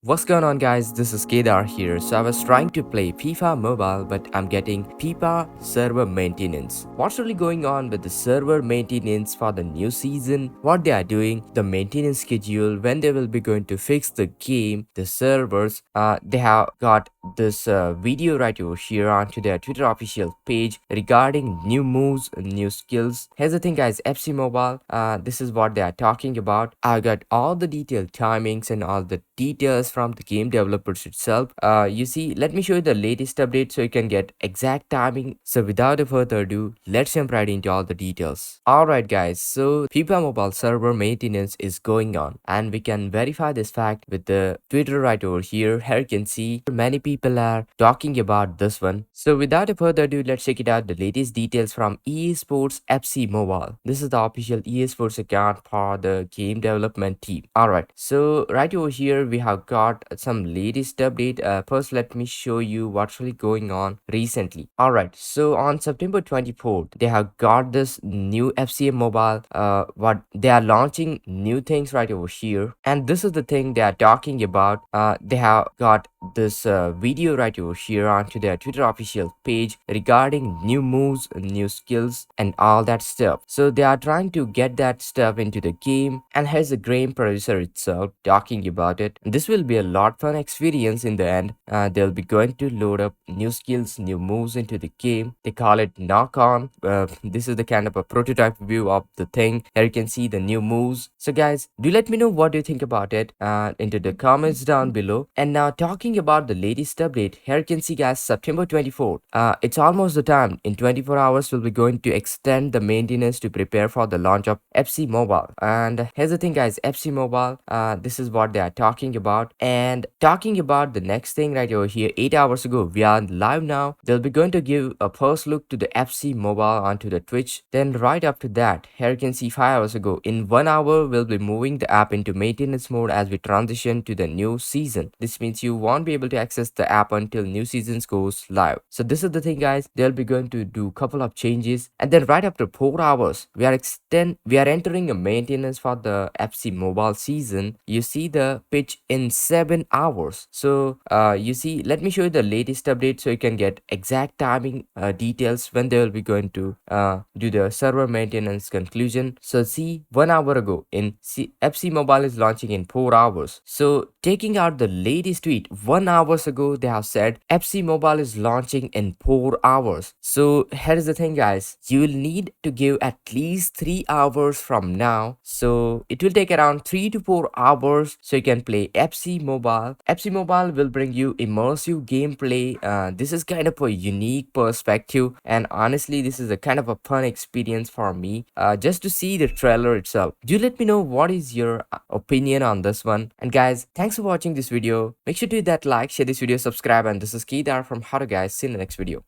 What's going on, guys? This is Kedar here. So I was trying to play FIFA Mobile, but I'm getting FIFA server maintenance. What's really going on with the server maintenance for the new season? What they are doing, the maintenance schedule, when they will be going to fix the game, the servers. They have got this video right over here onto their Twitter official page regarding new moves, new skills. Here's the thing, guys. FC Mobile. This is what they are talking about. I got all the detailed timings and all the details from the game developers itself. You see, let me show you the latest update so you can get exact timing. So without a further ado, let's jump right into all the details. Alright guys, so FIFA Mobile server maintenance is going on and we can verify this fact with the Twitter right over here. Here you can see many people are talking about this one. So without a further ado, let's check it out, the latest details from EA Sports FC Mobile. This is the official EA Sports account for the game development team. Alright, so right over here we have got some latest update. First let me show you what's really going on recently. Alright, so on September 24th they have got this new FCA mobile. What they are launching new things right over here, and this is the thing they are talking about. They have got this video right over here onto their Twitter official page regarding new moves, new skills and all that stuff. So they are trying to get that stuff into the game, and here's the game producer itself talking about it. This will be a lot fun experience in the end. They'll be going to load up new skills, new moves into the game. They call it knock on. This is the kind of a prototype view of the thing. Here you can see the new moves. So guys, do let me know what you think about it into the comments down below. And now talking about the latest update, here you can see guys, September 24th. It's almost the time. In 24 hours we'll be going to extend the maintenance to prepare for the launch of FC Mobile. And here's the thing guys, FC Mobile, this is what they are talking about. And talking about the next thing right over here, 8 hours ago we are live now. They'll be going to give a first look to the FC Mobile onto the Twitch. Then right after that, here you can see 5 hours ago, in 1 hour we'll be moving the app into maintenance mode as we transition to the new season. This means you won't be able to access the app until new seasons goes live. So this is the thing guys, they'll be going to do couple of changes. And then right after 4 hours we are entering a maintenance for the FC Mobile season. You see the pitch in 7 hours. So you see, let me show you the latest update so you can get exact timing details when they will be going to do the server maintenance conclusion. So see, 1 hour ago in FC Mobile is launching in 4 hours. So taking out the latest tweet 1 hours ago, they have said FC Mobile is launching in 4 hours. So here is the thing guys, you will need to give at least 3 hours from now. So it will take around 3 to 4 hours so you can play FC Mobile. FC Mobile will bring you immersive gameplay. This is kind of a unique perspective, and honestly this is a kind of a fun experience for me just to see the trailer itself. Do let me know what is your opinion on this one. And guys, thanks for watching this video. Make sure to hit that like, share this video, subscribe, and this is Kedar from How to Guys. See you in the next video.